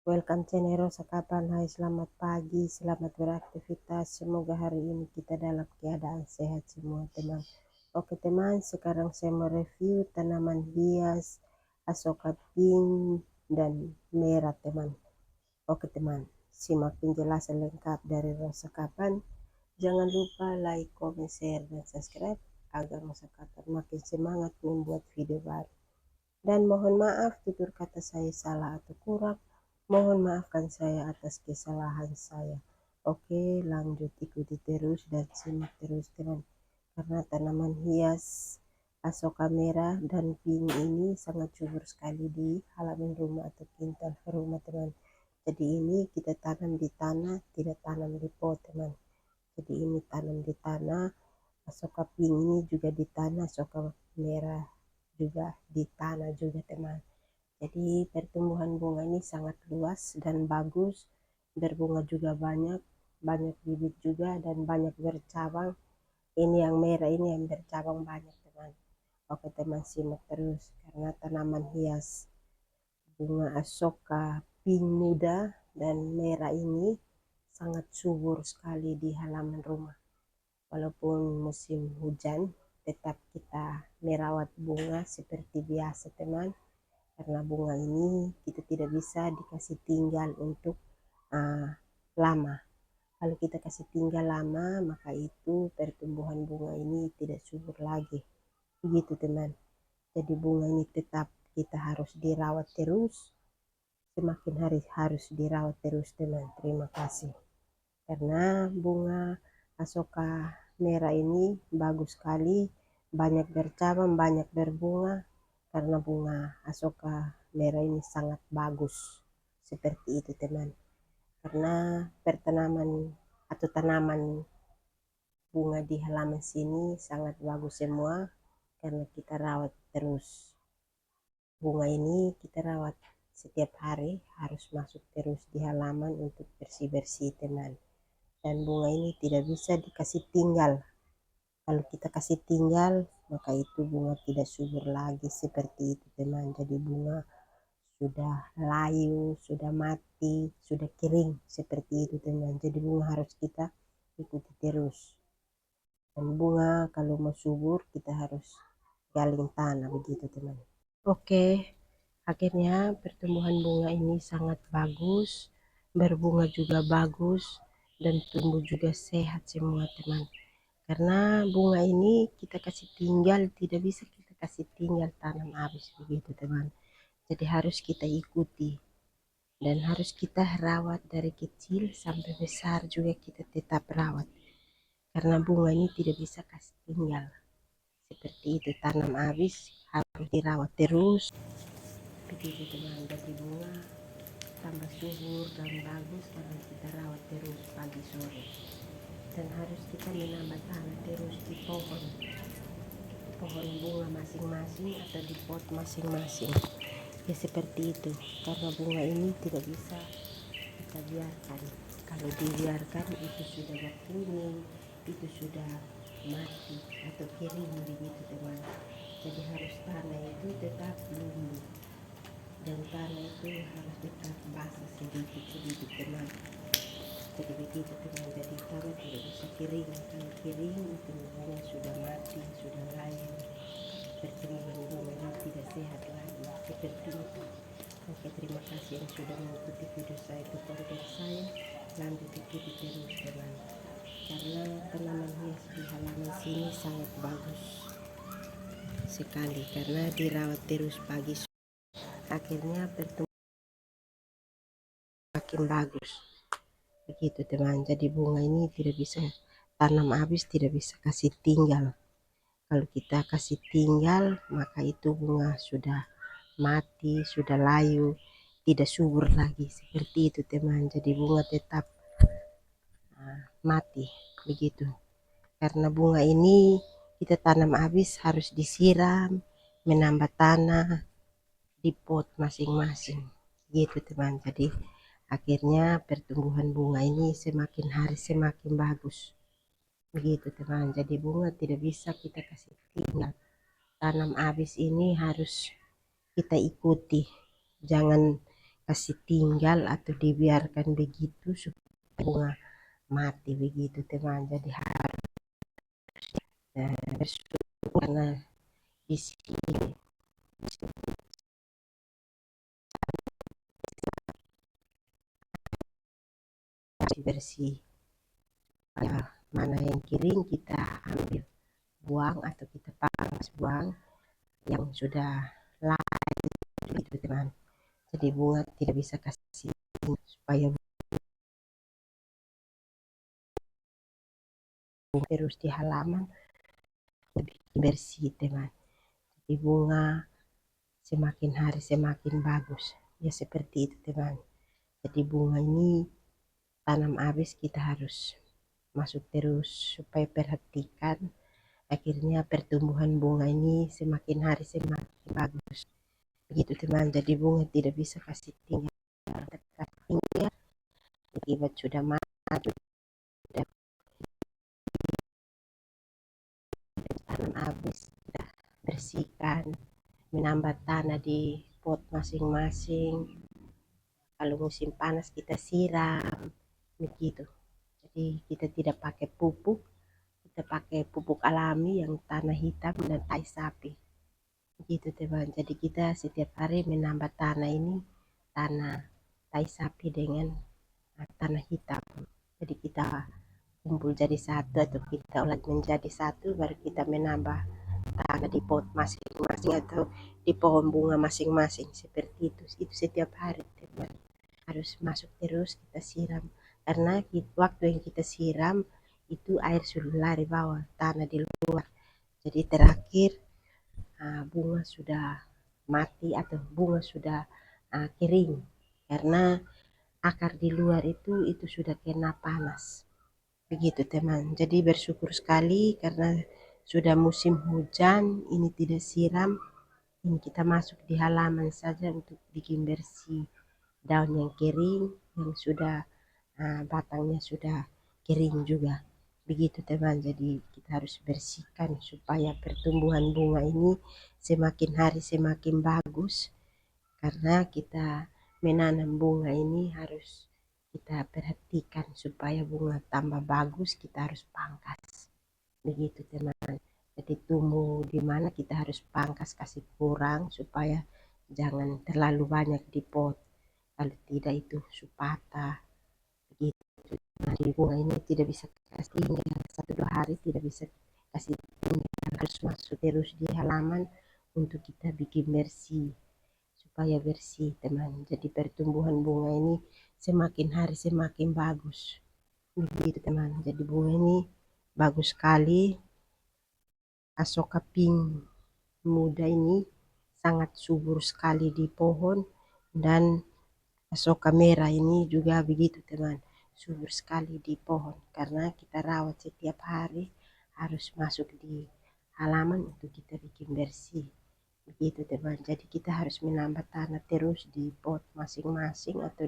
Welcome channel Rosa Kapan. Hai, selamat pagi, selamat beraktivitas. Semoga hari ini kita dalam keadaan sehat semua teman. Oke teman, sekarang saya mau review tanaman hias asoka pink dan merah teman. Oke teman, simak penjelasan lengkap dari Rosa Kapan. Jangan lupa like, comment, share, dan subscribe agar Rosa Kapan makin semangat membuat video baru. Dan mohon maaf tutur kata saya salah atau kurang. Mohon maafkan saya atas kesalahan saya. Oke, lanjut ikuti terus dan simak terus teman. Karena tanaman hias asoka merah dan pink ini sangat subur sekali di halaman rumah atau pintal rumah teman. Jadi ini kita tanam di tanah, tidak tanam di pot teman. Jadi ini tanam di tanah, asoka pink ini juga di tanah, asoka merah juga di tanah juga teman. Jadi pertumbuhan bunga ini sangat luas dan bagus, berbunga juga banyak, banyak bibit juga dan banyak bercabang. Ini yang merah ini yang bercabang banyak teman. Oke teman, simak terus karena tanaman hias bunga asoka pink muda dan merah ini sangat subur sekali di halaman rumah. Walaupun musim hujan, tetap kita merawat bunga seperti biasa teman, karena bunga ini kita tidak bisa dikasih tinggal untuk uh, lama. Kalau kita kasih tinggal lama, maka itu pertumbuhan bunga ini tidak subur lagi. Begitu teman. Jadi bunga ini tetap kita harus dirawat terus, semakin hari harus dirawat terus teman. Terima kasih. Karena bunga asoka merah ini bagus sekali, banyak bercabang, banyak berbunga, karena bunga asoka merah ini sangat bagus. Seperti itu teman. Karena pertanaman atau tanaman bunga di halaman sini sangat bagus semua, karena kita rawat terus. Bunga ini kita rawat setiap hari, harus masuk terus di halaman untuk bersih-bersih teman. Dan bunga ini tidak bisa dikasih tinggal. Kalau kita kasih tinggal, maka itu bunga tidak subur lagi seperti itu teman. Jadi bunga sudah layu, sudah mati, sudah kering seperti itu teman. Jadi bunga harus kita ikuti terus. Dan bunga kalau mau subur kita harus galing tanah begitu teman. Oke, akhirnya pertumbuhan bunga ini sangat bagus, berbunga juga bagus, dan tumbuh juga sehat semua teman. Karena bunga ini kita kasih tinggal, tidak bisa kita kasih tinggal tanam habis begitu teman. Jadi harus kita ikuti dan harus kita rawat dari kecil sampai besar juga kita tetap rawat. Karena bunga ini tidak bisa kasih tinggal. Seperti itu, tanam habis harus dirawat terus. Begitu teman, jadi bunga tambah subur dan bagus karena kita rawat terus pagi sore. Dan harus kita menambah tanah terus di pohon bunga masing-masing atau di pot masing-masing. Ya seperti itu, karena bunga ini tidak bisa kita biarkan. Kalau dibiarkan itu sudah berkuning, itu sudah mati atau kering begitu teman. Jadi harus tanah itu tetap lembut dan tanah itu harus tetap basah sedikit-sedikit teman. Jadi begitu teman, jadi tanah tidak bisa kering. Kalau kering itu bunga sudah mati, sudah layu, pertumbuhan bunganya tidak sehat lagi seperti itu. Oke, terima kasih yang sudah mengikuti video saya, itu konten saya. Lanjut ikuti terus teman, karena tanaman hias di halaman sini sangat bagus sekali karena dirawat terus pagi sore. Akhirnya pertumbuhan makin bagus begitu teman. Jadi bunga ini tidak bisa tanam habis, tidak bisa kasih tinggal. Kalau kita kasih tinggal, maka itu bunga sudah mati, sudah layu, tidak subur lagi seperti itu teman. Jadi bunga tetap mati begitu. Karena bunga ini kita tanam habis harus disiram, menambah tanah di pot masing-masing gitu teman. Jadi akhirnya pertumbuhan bunga ini semakin hari semakin bagus begitu teman. Jadi bunga tidak bisa kita kasih tinggal, tanam habis ini harus kita ikuti, jangan kasih tinggal atau dibiarkan begitu supaya bunga mati begitu teman. Jadi harus bersyukur karena di sini masih bersih. Ya, mana yang kering kita ambil buang atau kita pangkas buang, yang sudah layu itu teman. Jadi bunga tidak bisa kasih supaya bunga terus di halaman lebih bersih teman. Jadi bunga semakin hari semakin bagus. Ya seperti itu teman. Jadi bunga ini tanam habis kita harus masuk terus supaya perhatikan. Akhirnya pertumbuhan bunga ini semakin hari semakin bagus. Begitu teman. Jadi bunga tidak bisa kasih tinggal. Kasih tinggal akibat sudah maju, sudah tanam habis, kita bersihkan, menambah tanah di pot masing-masing. Kalau musim panas kita siram begitu. Jadi kita tidak pakai pupuk, kita pakai pupuk alami yang tanah hitam dan tai sapi begitu teman. Jadi kita setiap hari menambah tanah ini, tanah tai sapi dengan tanah hitam. Jadi kita kumpul jadi satu atau kita olah menjadi satu, baru kita menambah tanah di pot masing-masing atau di pohon bunga masing-masing seperti itu. Itu setiap hari teman, harus masuk terus kita siram, karena waktu yang kita siram itu air sudah lari bawah tanah di luar. Jadi terakhir bunga sudah mati atau bunga sudah kering, karena akar di luar itu sudah kena panas begitu teman. Jadi bersyukur sekali karena sudah musim hujan ini tidak siram, ini kita masuk di halaman saja untuk bikin bersih daun yang kering, yang sudah batangnya sudah kering juga begitu teman. Jadi kita harus bersihkan supaya pertumbuhan bunga ini semakin hari semakin bagus, karena kita menanam bunga ini harus kita perhatikan supaya bunga tambah bagus, kita harus pangkas begitu teman. Jadi tumbuh di mana kita harus pangkas, kasih kurang supaya jangan terlalu banyak di pot, kalau tidak itu supata begitu. Nah, di bunga ini tidak bisa kasih tinggal 1-2 hari, tidak bisa kasih tinggal, harus masuk terus di halaman untuk kita bikin bersih supaya bersih teman. Jadi pertumbuhan bunga ini semakin hari semakin bagus begitu teman. Jadi bunga ini bagus sekali. Asoka pink muda ini sangat subur sekali di pohon, dan asoka merah ini juga begitu teman, subur sekali di pohon karena kita rawat setiap hari, harus masuk di halaman untuk kita bikin bersih begitu teman. Jadi kita harus menambah tanah terus di pot masing-masing atau